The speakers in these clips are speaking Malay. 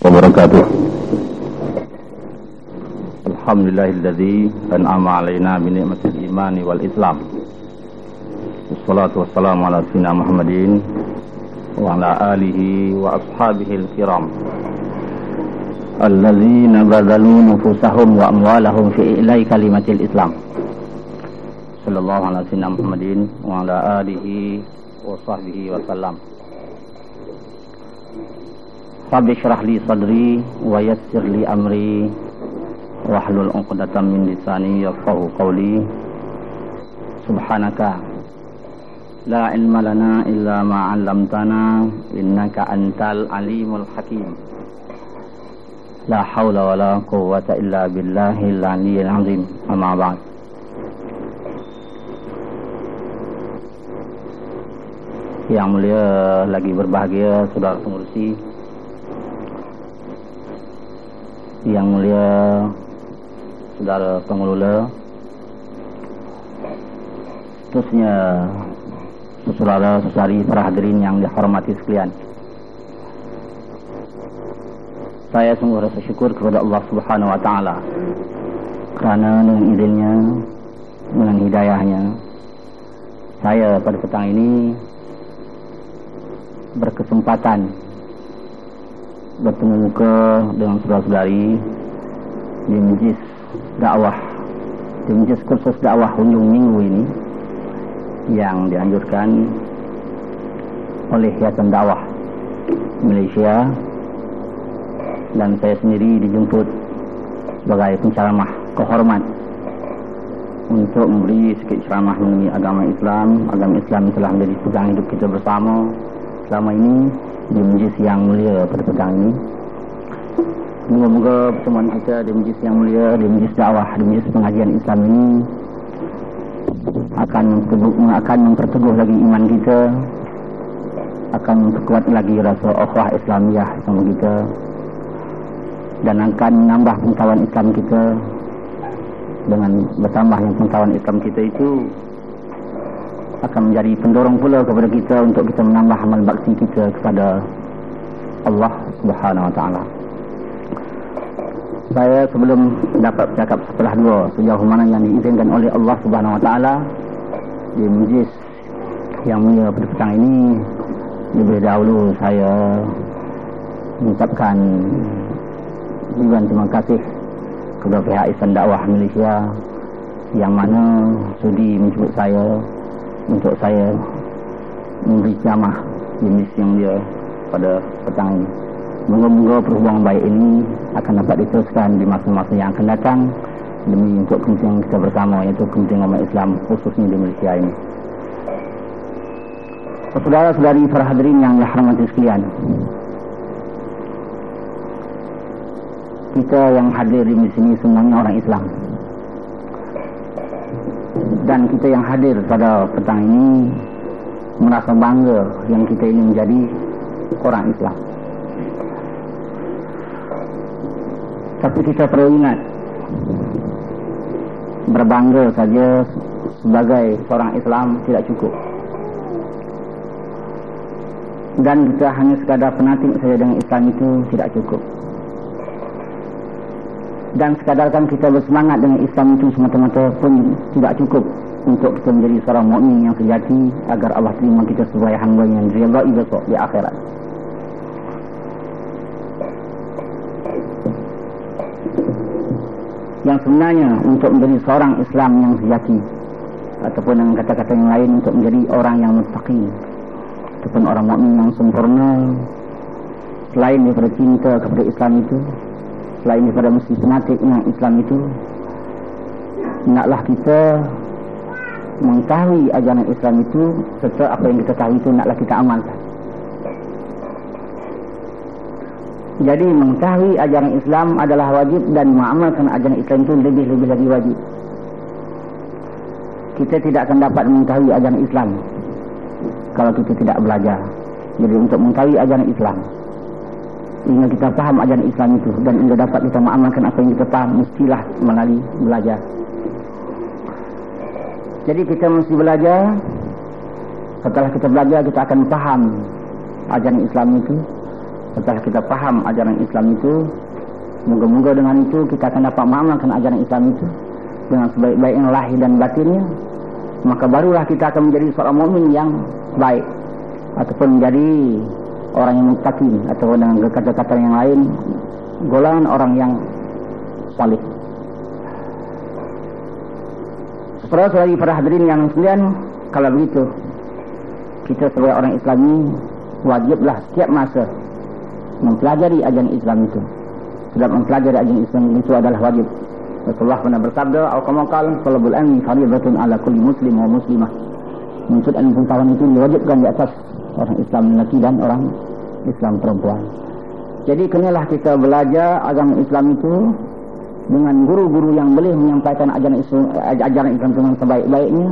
wabarakatuh. Alhamdulillahilladzi an'ama alaina bi ni'matil imani wal islam. Wassalatu wassalamu ala sayyidina Muhammadin wa ala alihi wa ashabihi al-kiram alladzina badzalu nufusahum wa amwalahum fi ilahi kalimatil islam. Sallallahu ala sayyidina Muhammadin wa ala alihi wa sahbihi wa sallam. Rabbi syrah li sadri wa yassir li amri wahlul 'uqdatam min lisani yafqahu qawli. Subhanaka la ilma lana illa ma 'allamtana innaka antal alimul hakim. La haula wala quwwata illa billahil aliyyil azim. Amma ba'd. Yang mulia lagi berbahagia saudara pengurusi, yang mulia saudara pengelola, terusnya saudara-saudari para hadirin yang dihormati sekalian. Saya sungguh rasa syukur kepada Allah Subhanahu wa taala kerana dengan izinnya, dengan hidayahnya, saya pada petang ini berkesempatan bertemu muka dengan saudara-saudari di majlis dakwah, di majlis kursus dakwah hujung minggu ini yang dianjurkan oleh Yayasan Dakwah Malaysia, dan saya sendiri dijemput sebagai penceramah kehormat untuk memberi sedikit ceramah mengenai agama Islam. Agama Islam telah menjadi pegang hidup kita bersama selama ini di majlis yang mulia pada petang ini. Moga-moga pertemuan kita di majlis yang mulia, di majlis dakwah, di majlis pengajian Islam ini akan memperteguh lagi iman kita, akan memperkuat lagi rasa ukhuwah Islamiyah sama kita, dan akan menambah pengetahuan Islam kita. Dengan bertambahnya pengetahuan Islam kita itu akan menjadi pendorong pula kepada kita untuk kita menambah amal bakti kita kepada Allah Subhanahu wa taala. Saya sebelum dapat bercakap setelah dua sejauh mana yang diizinkan oleh Allah Subhanahu wa taala di majlis yang mulia pada petang ini, lebih dahulu saya mengucapkan ribuan terima kasih kepada pihak Yayasan Dakwah Malaysia yang mana sudi menjemput saya untuk saya memberi ceramah di majlis yang mulia pada petang ini. Moga-moga perhubungan baik ini akan dapat diteruskan di masa-masa yang akan datang demi untuk kepentingan kita bersama, iaitu kepentingan umat Islam khususnya di Malaysia ini. Saudara-saudari para hadirin yang dihormati sekalian, kita yang hadir di sini semuanya orang Islam, dan kita yang hadir pada petang ini merasa bangga yang kita ini menjadi orang Islam. Tapi kita perlu ingat, berbangga saja sebagai seorang Islam tidak cukup, dan kita hanya sekadar fanatik saja dengan Islam itu tidak cukup, dan sekadarkan kita bersemangat dengan Islam itu semata-mata pun tidak cukup untuk kita menjadi seorang mukmin yang sejati agar Allah terima kita sebagai hamba yang diridai besok di akhirat. Yang sebenarnya untuk menjadi seorang Islam yang sejati, ataupun dengan kata-kata yang lain untuk menjadi orang yang muttaqi ataupun orang mukmin yang sempurna, selain daripada cinta kepada Islam itu, selain daripada mesti fanatik dengan Islam itu, naklah kita mengetahui ajaran Islam itu, serta apa yang kita tahu itu naklah kita amalkan. Jadi mengetahui ajaran Islam adalah wajib, dan mengamalkan ajaran Islam itu lebih-lebih lagi wajib. Kita tidak akan dapat mengetahui ajaran Islam kalau kita tidak belajar. Jadi untuk mengetahui ajaran Islam, hingga kita faham ajaran Islam itu, dan hingga dapat kita mengamalkan apa yang kita faham, mestilah melalui belajar. Jadi kita mesti belajar. Setelah kita belajar, kita akan faham ajaran Islam itu, Setelah kita faham ajaran Islam itu, moga-moga dengan itu kita akan dapat mengamalkan ajaran Islam itu dengan sebaik-baiknya lahir dan batinnya, maka barulah kita akan menjadi seorang mukmin yang baik, ataupun menjadi orang yang muttaqin, ataupun dengan kata-kata yang lain, golongan orang yang salih. Saudara-saudari para hadirin yang sekalian, kalau begitu kita sebagai orang Islami wajiblah setiap masa mempelajari ajaran Islam itu. Sebab mempelajari ajaran Islam itu adalah wajib. Rasulullah pernah bersabda, "Al-qamakal talabul ilmi fardhatun ala kulli muslim wa muslimah." Menuntut ilmu pengetahuan itu diwajibkan di atas orang Islam lelaki dan orang Islam perempuan. Jadi kenalah kita belajar agama Islam itu dengan guru-guru yang boleh menyampaikan ajaran Islam dengan sebaik-baiknya.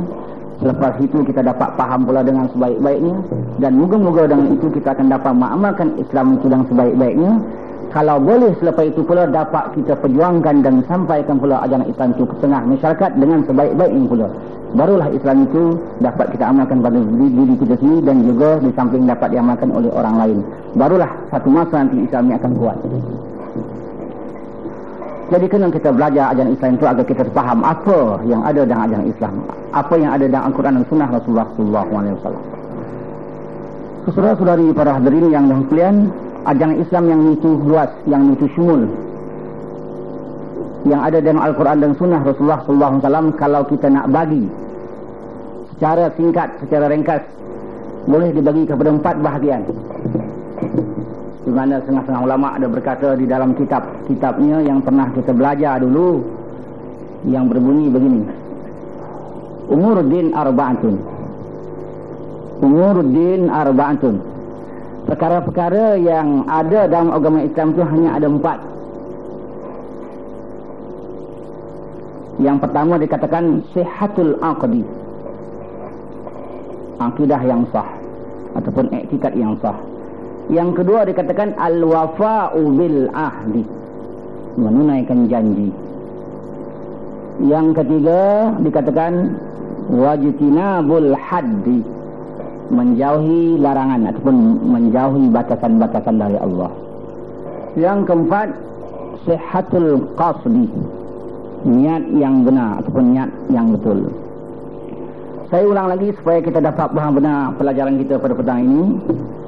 Selepas itu kita dapat faham pula dengan sebaik-baiknya, dan moga-moga dengan itu kita akan dapat mengamalkan Islam itu dengan sebaik-baiknya. Kalau boleh selepas itu pula dapat kita perjuangkan dan sampaikan pula ajaran Islam itu ke tengah masyarakat dengan sebaik-baiknya pula. Barulah Islam itu dapat kita amalkan pada diri kita sendiri dan juga di samping dapat diamalkan oleh orang lain. Barulah satu masa nanti Islam ini akan kuat. Jadi kena kita belajar ajaran Islam itu agar kita faham apa yang ada dalam ajaran Islam, apa yang ada dalam Al-Quran dan Sunnah Rasulullah SAW. Saudara-saudari para hadirin yang sekalian, ajaran Islam yang itu luas, yang itu syumul, yang ada dalam Al-Quran dan Sunnah Rasulullah SAW, kalau kita nak bagi secara singkat, secara ringkas, boleh dibagi kepada 4 bahagian. Di mana setengah-setengah ulama ada berkata di dalam kitabnya yang pernah kita belajar dulu, yang berbunyi begini: Umuruddin arba'atun. Umuruddin arba'atun. Perkara-perkara yang ada dalam agama Islam itu hanya ada 4. Yang pertama dikatakan sihhatul aqdi, akidah yang sah ataupun iktikad yang sah. Yang kedua dikatakan al-wafa'u bil ahdi, menunaikan janji. Yang ketiga dikatakan wajtinabul haddi, menjauhi larangan ataupun menjauhi batasan-batasan dari Allah. Yang keempat sihhatul qasdi, niat yang benar ataupun niat yang betul. Saya ulang lagi supaya kita dapat faham benar pelajaran kita pada petang ini.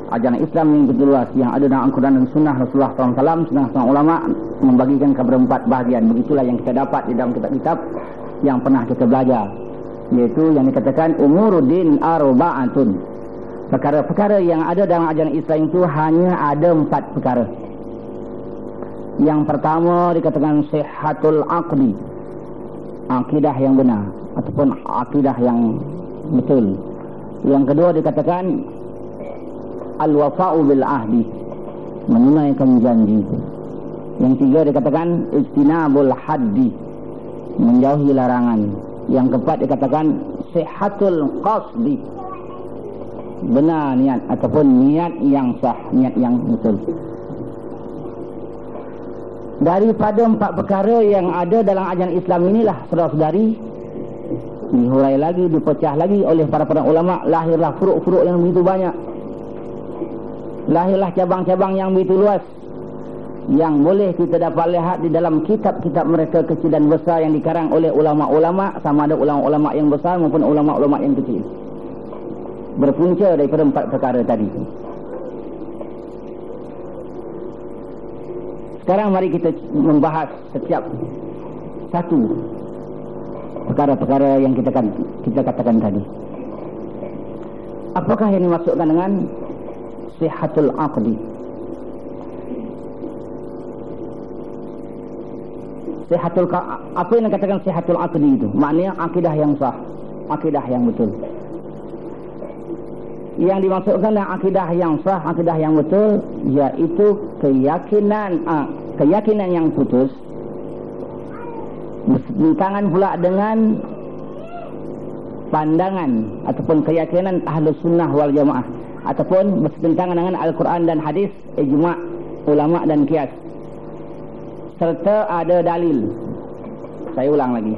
Ajaran Islam yang betul luas, yang ada dalam Al-Quran dan Sunnah Rasulullah SAW, setengah-setengah ulama membagikan kepada 4 bahagian. Begitulah yang kita dapat di dalam kitab-kitab yang pernah kita belajar, yaitu yang dikatakan umuruddin arba'atun. Perkara-perkara yang ada dalam ajaran Islam itu hanya ada 4 perkara. Yang pertama dikatakan sihhatul aqdi, akidah yang benar ataupun akidah yang betul. Yang kedua dikatakan al-wafa'u bil ahdi, menunaikan janji. Yang tiga dikatakan ijtinabul haddi, menjauhi larangan. Yang keempat dikatakan sihhatul qasdi, benar niat ataupun niat yang sah, niat yang betul. Daripada 4 perkara yang ada dalam ajaran Islam inilah, saudara-saudari, dihurai lagi, dipecah lagi oleh para ulama, lahirlah furuk-furuk yang begitu banyak. Lahirlah cabang-cabang yang begitu luas, yang boleh kita dapat lihat di dalam kitab-kitab mereka kecil dan besar yang dikarang oleh ulama-ulama, sama ada ulama-ulama yang besar maupun ulama-ulama yang kecil, berpunca daripada 4 perkara tadi. Sekarang mari kita membahas setiap satu perkara-perkara yang kita katakan tadi. Apakah yang dimaksudkan dengan sihhatul aqdi? Apa yang dikatakan sihhatul aqdi itu? Maknanya akidah yang sah, akidah yang betul. Yang dimaksudkan dengan akidah yang sah, akidah yang betul, yaitu keyakinan yang putus, bertentangan pula dengan pandangan ataupun keyakinan Ahlus Sunnah wal Jamaah, ataupun bertentangan dengan Al-Quran dan hadis, ijma' ulama dan qiyas, serta ada dalil. Saya ulang lagi,